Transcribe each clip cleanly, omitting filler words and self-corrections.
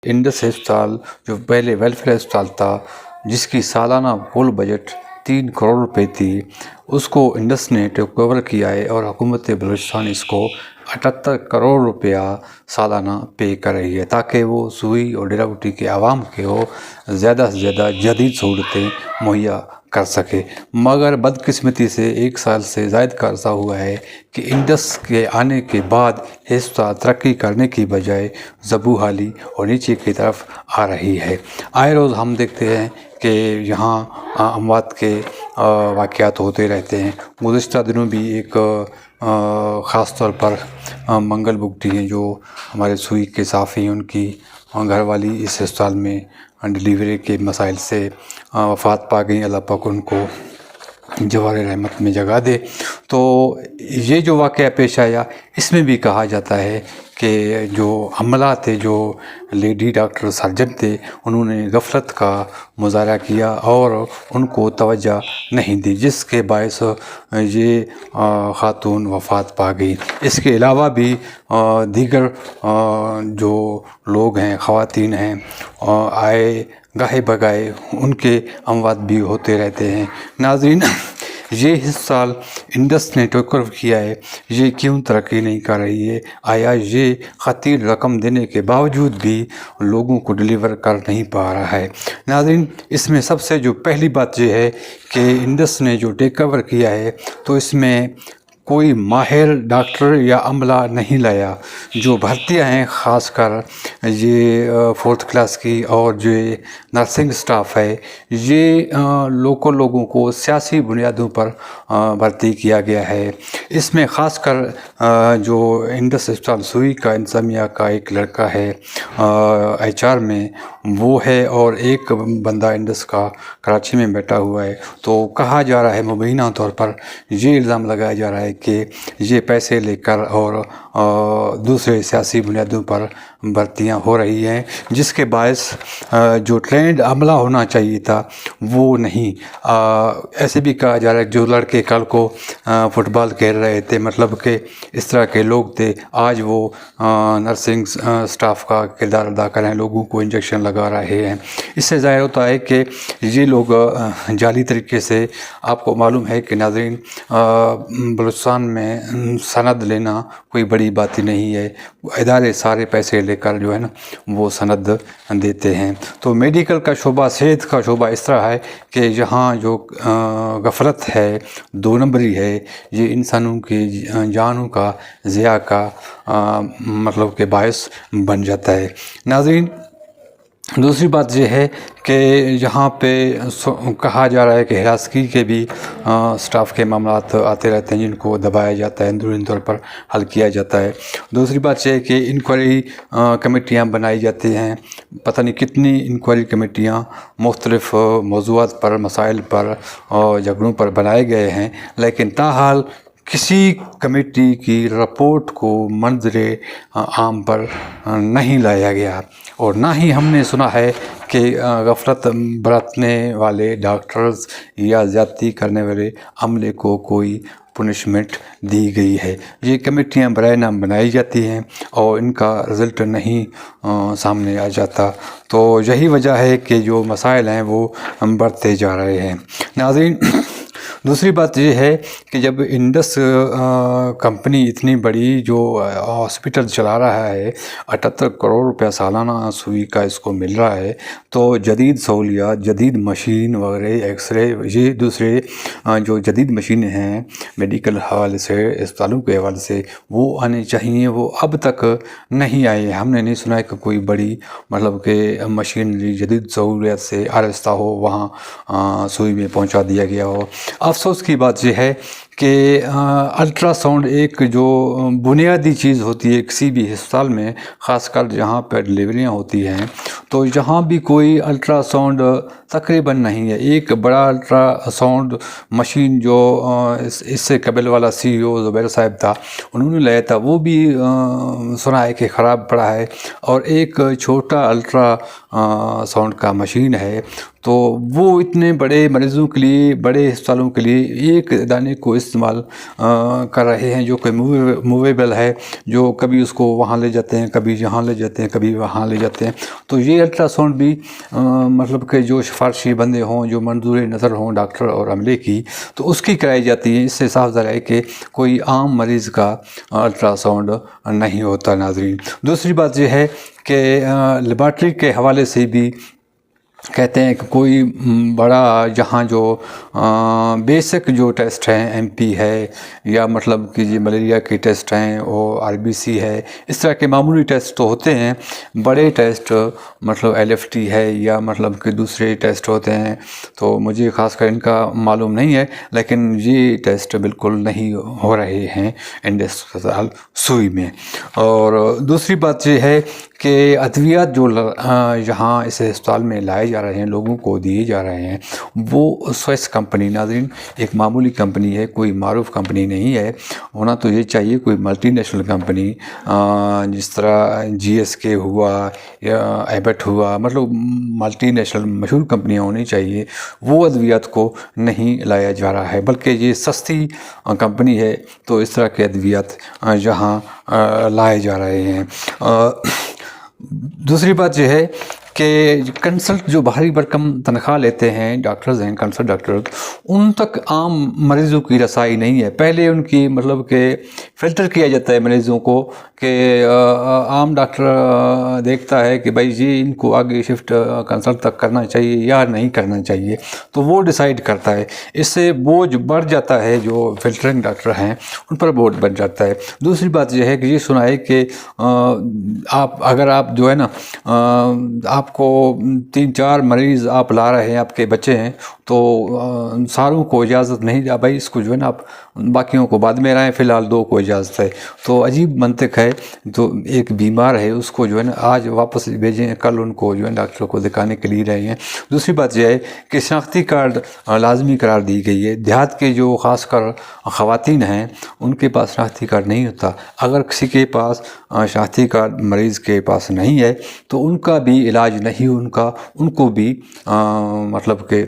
Indus अस्पताल जो पहले वेलफेयर अस्पताल था, जिसकी सालाना कुल बजट 3 करोड़ रुपए थी, उसको इंडस ने टेक ओवर किया है और हुकूमत बलूचिस्तान इसको 78 करोड़ रुपया सालाना पे कर रही है, ताकि वो सुई और डेराबूटी के आवाम को ज़्यादा से ज़्यादा जदीद सहूलतें मुहैया कर सके। मगर बदकिस्मती से 1 साल से ज़ायद का अरसा हुआ है कि इंडस के आने के बाद अस्पताल तरक्की करने की बजाय ज़बूहाली और नीचे की तरफ आ रही है। आए रोज़ हम देखते हैं कि यहाँ अमवात के वाक़यात होते रहते हैं। गुज़िश्ता दिनों भी एक ख़ास तौर पर मंगल बुगटी हैं, जो हमारे सुई के साफ़ी हैं, उनकी घरवाली इस अस्पताल में डिलीवरी के मसाइल से वफ़ात पा गई। अल्लाह पाक उनको जवार रहमत में जगह दे। तो ये जो वाक़या पेश आया, इसमें भी कहा जाता है कि जो अमला थे, जो लेडी डॉक्टर सर्जन थे, उन्होंने गफलत का मुज़ाहरा किया और उनको तवज्जो नहीं दी, जिसके बायस ये ख़ातून वफ़ात पा गई। इसके अलावा भी दीगर जो लोग हैं, ख़वातीन हैं, आए गाहे बगाए उनके अमवात भी होते रहते हैं। नाज़रीन, ये इस साल इंडस ने टेक ओवर किया है, ये क्यों तरक्की नहीं कर रही है? आया ये ख़तीर रकम देने के बावजूद भी लोगों को डिलीवर कर नहीं पा रहा है? नाज़रीन, इसमें सबसे जो पहली बात ये है कि इंडस ने जो टेक ओवर किया है, तो इसमें कोई माहिर डॉक्टर या अमला नहीं लाया। जो भर्तियां हैं, ख़ासकर ये 4th क्लास की और जो नर्सिंग स्टाफ है, ये लोकल लोगों को सियासी बुनियादों पर भर्ती किया गया है। इसमें ख़ासकर जो इंडस अस्पताल सुई का इंतज़ामिया का एक लड़का है HR में, वो है, और एक बंदा इंडस का कराची में बैठा हुआ है। तो कहा जा रहा है, मुबैना तौर पर ये इल्ज़ाम लगाया जा रहा है कि ये पैसे लेकर और दूसरे सियासी बुनियादों पर भर्तियां हो रही हैं, जिसके बायस जो ट्रेंड अमला होना चाहिए था वो नहीं। ऐसे भी कहा जा रहा है कि जो लड़के कल को फुटबॉल खेल रहे थे, मतलब कि इस तरह के लोग थे, आज वो नर्सिंग स्टाफ का किरदार अदा कर रहे हैं, लोगों को इंजेक्शन लगा रहे हैं। इससे ज़ाहिर होता है कि ये लोग जाली तरीके से, आपको मालूम है कि नाज़रीन, बलूचिस्तान में सनद लेना कोई बड़ी बात ही नहीं है। इदारे सारे पैसे लेकर जो है ना, वो सनद देते हैं। तो मेडिकल का शोबा, सेहत का शोबा इस तरह है कि यहाँ जो गफलत है, 2 नंबरी है, ये इंसानों की जानों का ज़िया का मतलब के बायस बन जाता है। नाज़रीन, दूसरी बात यह है कि यहाँ पे कहा जा रहा है कि हिरासगी के भी स्टाफ के मामलात आते रहते हैं, जिनको दबाया जाता है, अंदरूनी तौर पर हल किया जाता है। दूसरी बात यह है कि इंक्वायरी कमेटियाँ बनाई जाती हैं, पता नहीं कितनी इंक्वायरी कमेटियाँ मुख्तलिफ़ मौज़ूआत पर, मसाइल पर और झगड़ों पर बनाए गए हैं, लेकिन ताहाल किसी कमेटी की रिपोर्ट को मंज़रे आम पर नहीं लाया गया, और ना ही हमने सुना है कि गफलत बरतने वाले डॉक्टर्स या ज़्यादती करने वाले अमले को कोई पनिशमेंट दी गई है। ये कमेटियाँ बराए नाम बनाई जाती हैं और इनका रिज़ल्ट नहीं सामने आ जाता। तो यही वजह है कि जो मसाइल हैं वो बढ़ते जा रहे हैं। नाज़रीन, दूसरी बात ये है कि जब इंडस कंपनी इतनी बड़ी जो हॉस्पिटल चला रहा है, 78 करोड़ रुपया सालाना सुई का इसको मिल रहा है, तो जदीद सहूलियात, जदीद मशीन वगैरह, एक्सरे, ये दूसरे जो जदीद मशीनें हैं मेडिकल हवाले से, अस्पतालों के हवाले से, वो आने चाहिए। वो अब तक नहीं आए। हमने नहीं सुना है कि कोई बड़ी मतलब कि मशीनरी जदीद सहूलियत से आरास्ता हो, वहाँ सुई में पहुँचा दिया गया हो। अफसोस की बात यह है कि अल्ट्रासाउंड एक जो बुनियादी चीज़ होती है किसी भी अस्पताल में, ख़ासकर जहाँ पर डिलीवरियाँ होती हैं, तो यहाँ भी कोई अल्ट्रासाउंड तकरीबन नहीं है। एक बड़ा अल्ट्रासाउंड मशीन जो इससे कबल वाला CEO ज़ुबैर साहब था, उन्होंने लाया था, वो भी सुना है कि ख़राब पड़ा है। और एक छोटा अल्ट्रा साउंड का मशीन है, تو وہ اتنے بڑے مریضوں کے لیے، بڑے ہسپتالوں کے لیے ایک دانے کو استعمال کر رہے ہیں جو کہ موویبل ہے، جو کبھی اس کو وہاں لے جاتے ہیں، کبھی یہاں لے جاتے ہیں، کبھی وہاں لے جاتے ہیں۔ تو یہ الٹرا ساؤنڈ بھی مطلب کہ جو سفارشی بندے ہوں، جو منظور نظر ہوں ڈاکٹر اور عملے کی، تو اس کی کرائی جاتی ہے۔ اس سے صاف ظاہر ہے کہ کوئی عام مریض کا الٹرا ساؤنڈ نہیں ہوتا۔ ناظرین، دوسری بات یہ ہے کہ لیبارٹری کے حوالے سے بھی کہتے ہیں کہ کوئی بڑا جہاں جو بیسک جو ٹیسٹ ہیں، ایم پی ہے یا مطلب کہ یہ ملیریا کے ٹیسٹ ہیں، وہ آر بی سی ہے، اس طرح کے معمولی ٹیسٹ تو ہوتے ہیں۔ بڑے ٹیسٹ مطلب ایل ایف ٹی ہے یا مطلب کہ دوسرے ٹیسٹ ہوتے ہیں، تو مجھے خاص کر ان کا معلوم نہیں ہے، لیکن یہ ٹیسٹ بالکل نہیں ہو رہے ہیں انڈس ہسپتال سوئی میں۔ اور دوسری بات یہ ہے کہ ادویات جو یہاں اس ہسپتال میں لائے جا رہے ہیں، لوگوں کو دیے جا رہے ہیں، وہ سوئس کمپنی، ناظرین ایک معمولی کمپنی ہے، کوئی معروف کمپنی نہیں ہے۔ ہونا تو یہ چاہیے کوئی ملٹی نیشنل کمپنی، جس طرح جی ایس کے ہوا یا ایبٹ ہوا، مطلب ملٹی نیشنل مشہور کمپنیاں ہونی چاہیے۔ وہ ادویات کو نہیں لایا جا رہا ہے، بلکہ یہ سستی کمپنی ہے، تو اس طرح کے ادویات یہاں لائے جا رہے ہیں۔ دوسری بات یہ ہے کہ کنسلٹ جو بھاری بھرکم تنخواہ لیتے ہیں ڈاکٹرز ہیں، کنسلٹ ڈاکٹرز، ان تک عام مریضوں کی رسائی نہیں ہے۔ پہلے ان کی مطلب کہ فلٹر کیا جاتا ہے مریضوں کو، کہ عام ڈاکٹر دیکھتا ہے کہ بھائی جی ان کو آگے شفٹ کنسلٹ تک کرنا چاہیے یا نہیں کرنا چاہیے، تو وہ ڈیسائیڈ کرتا ہے۔ اس سے بوجھ بڑھ جاتا ہے، جو فلٹرنگ ڈاکٹر ہیں ان پر بوجھ بڑھ جاتا ہے۔ دوسری بات یہ ہے کہ یہ سنا ہے کہ اگر آپ جو ہے نا آپ کو 3-4 مریض آپ لا رہے ہیں، آپ کے بچے ہیں، تو ساروں کو اجازت نہیں دیا، بھائی اس کو جو ہے نا آپ باقیوں کو بعد میں لائیں، فی الحال 2 کو اجازت ہے۔ تو عجیب منطق ہے، تو ایک بیمار ہے اس کو جو ہے نا آج واپس بھیجیں، کل ان کو جو ہے ڈاکٹر کو دکھانے کے لیے رہے ہیں۔ دوسری بات یہ ہے کہ شناختی کارڈ لازمی قرار دی گئی ہے۔ دیہات کے جو خاص کر خواتین ہیں، ان کے پاس شناختی کارڈ نہیں ہوتا۔ اگر کسی کے پاس شناختی کارڈ مریض کے پاس نہیں ہے تو ان کا بھی علاج نہیں، ان کو بھی مطلب کہ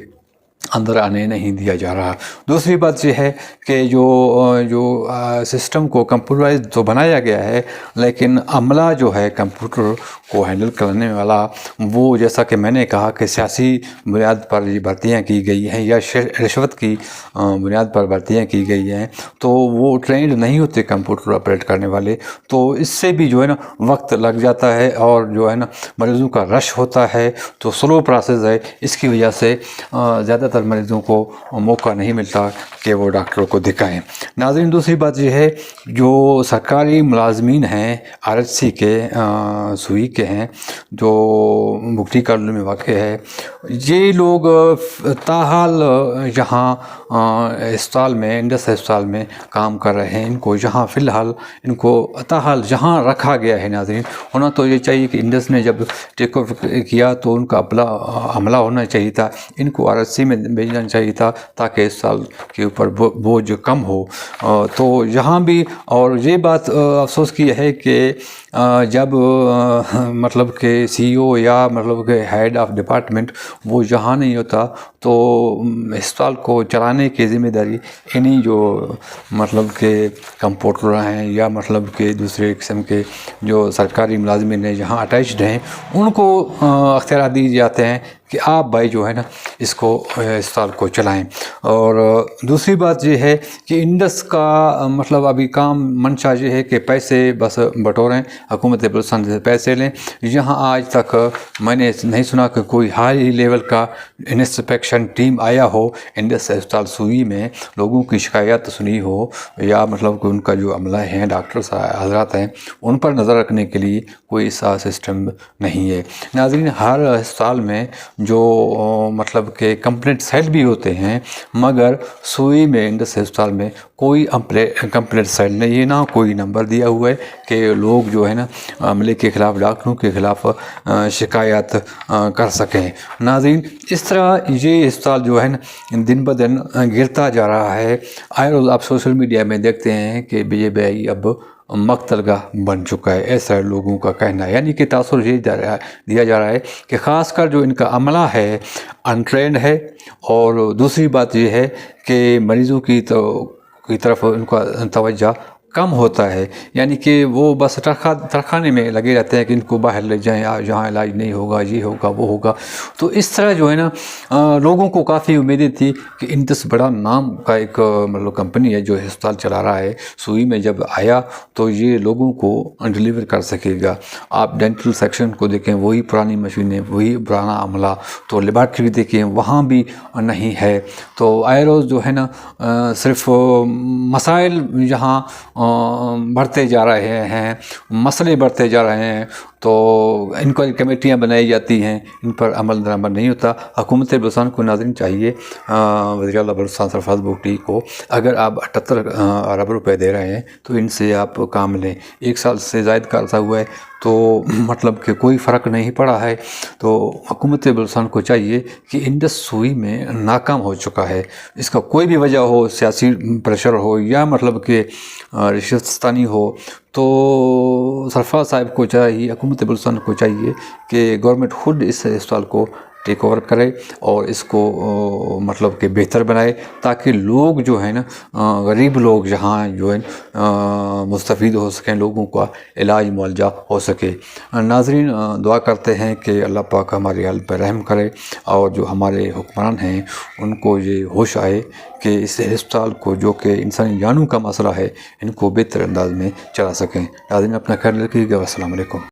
اندر آنے نہیں دیا جا رہا۔ دوسری بات یہ ہے کہ جو سسٹم کو کمپیوٹرائز تو بنایا گیا ہے، لیکن عملہ جو ہے کمپیوٹر کو ہینڈل کرنے والا، وہ جیسا کہ میں نے کہا کہ سیاسی بنیاد پر یہ بھرتیاں کی گئی ہیں یا رشوت کی بنیاد پر بھرتیاں کی گئی ہیں، تو وہ ٹرینڈ نہیں ہوتے کمپیوٹر آپریٹ کرنے والے، تو اس سے بھی جو ہے نا وقت لگ جاتا ہے، اور جو ہے نا مریضوں کا رش ہوتا ہے، تو سلو پروسیس ہے۔ اس کی وجہ سے زیادہ تر مریضوں کو موقع نہیں ملتا کہ وہ ڈاکٹر کو دکھائیں۔ ناظرین، دوسری بات یہ ہے جو سرکاری ملازمین ہیں آر ایچ سی کے، سوئی کے ہیں، جو بگٹی کالونی میں واقع ہے، یہ لوگ تاحال یہاں ہسپتال میں، انڈس ہسپتال میں کام کر رہے ہیں۔ ان کو یہاں فی الحال ان کو تاحال جہاں رکھا گیا ہے۔ ناظرین، ہونا تو یہ چاہیے کہ انڈس نے جب ٹیک اوور کیا تو ان کا عملہ ہونا چاہیے تھا، ان کو آر ایچ سی میں بھیجنا چاہیے تھا تاکہ اس سال کے اوپر بوجھ کم ہو۔ تو یہاں بھی، اور یہ بات افسوس کی ہے کہ جب مطلب کہ سی او یا مطلب کہ ہیڈ آف ڈپارٹمنٹ وہ یہاں نہیں ہوتا، تو ہسپتال کو چلانے کی ذمہ داری انہی جو مطلب کہ کمپاؤنڈر ہیں یا مطلب کہ دوسرے قسم کے جو سرکاری ملازمین ہیں یہاں اٹیچڈ ہیں، ان کو اختیارات دی جاتے ہیں کہ آپ بھائی جو ہے نا اس کو ہسپتال کو چلائیں۔ اور دوسری بات یہ ہے کہ انڈس کا مطلب ابھی کام منشا یہ ہے کہ پیسے بس بٹوریں، حکومت بلوچستان سے پیسے لیں۔ یہاں آج تک میں نے نہیں سنا کہ کوئی ہائی لیول کا انسپیکشن ٹیم آیا ہو انڈس ہسپتال سوئی میں، لوگوں کی شکایات سنی ہو، یا مطلب کہ ان کا جو عملہ ہیں، ڈاکٹر حضرات ہیں، ان پر نظر رکھنے کے لیے کوئی ایسا سسٹم نہیں ہے۔ ناظرین، ہر ہسپتال میں جو مطلب کہ کمپلینٹ سیل بھی ہوتے ہیں، مگر سوئی میں، انڈس ہسپتال میں کوئی کمپلینٹ سیل نہیں ہے، نہ کوئی نمبر دیا ہوا ہے کہ لوگ جو ہے نا عملے کے خلاف، ڈاکٹروں کے خلاف شکایات کر سکیں۔ ناظرین، اس طرح یہ ہسپتال جو ہے نا دن بدن گرتا جا رہا ہے۔ آئے روز آپ سوشل میڈیا میں دیکھتے ہیں کہ بی جے پی اب मकतलगाह बन चुका है, ऐसा लोगों का कहना है। यानी कि तासुर ये दिया जा रहा है कि ख़ासकर जो इनका अमला है अनट्रेंड है, और दूसरी बात ये है कि मरीज़ों की तरफ उनका तवज्जो कम होता है। यानी कि वो बस तरखाने में लगे रहते हैं कि इनको बाहर ले जाएं, जहाँ इलाज नहीं होगा, ये होगा, वो होगा। तो इस तरह जो है ना लोगों को काफ़ी उम्मीदें थी कि इंडस बड़ा नाम का एक मतलब कंपनी है जो अस्पताल चला रहा है, सुई में जब आया तो ये लोगों को डिलीवर कर सकेगा। आप डेंटल सेक्शन को देखें, वही पुरानी मशीनें, वही पुराना अमला। तो लेबॉर्ट्री देखें, वहाँ भी नहीं है। तो आयरोज जो है ना सिर्फ मसाइल यहाँ बढ़ते जा रहे हैं, मसले बढ़ते जा रहे हैं, तो इंक्वायरी कमेटियाँ बनाई जाती हैं, इन पर अमल दरामद नहीं होता। हुकूमत बलूचिस्तान को नाज़रीन चाहिए, वज़ीर आला बलूचिस्तान सरफराज भुट्टी को, अगर आप 78 अरब रुपए दे रहे हैं तो इनसे आप काम लें। 1 साल से ज़ायद का अर्सा हुआ है तो मतलब कि कोई फ़र्क नहीं पड़ा है। तो हुकूमत बलूचिस्तान को चाहिए कि इंडस सुई में नाकाम हो चुका है। इसका कोई भी वजह हो, सियासी प्रेशर हो या मतलब कि रिश्वतस्तानी हो, तो सरफराज साहब को चाहिए, हुकूमत बलूचिस्तान को चाहिए कि गवर्नमेंट खुद इस अस्पताल को टेक ओवर करे और इसको मतलब कि बेहतर बनाए, ताकि लोग जो है ना गरीब लोग जहाँ जो है मुस्तफ़ीद हो सकें, लोगों का इलाज मुआवजा हो सके। नाज़रीन दुआ करते हैं कि अल्लाह पाक हमारे हाल पर रहम करे और जो हमारे हुक्मरान हैं उनको ये होश आए कि इस अस्पताल को, जो कि इंसानी जानों का मसला है, इनको बेहतर अंदाज में चला सकें। नाज़रीन अपना ख्याल रखिएगा। अस्सलाम वालेकुम।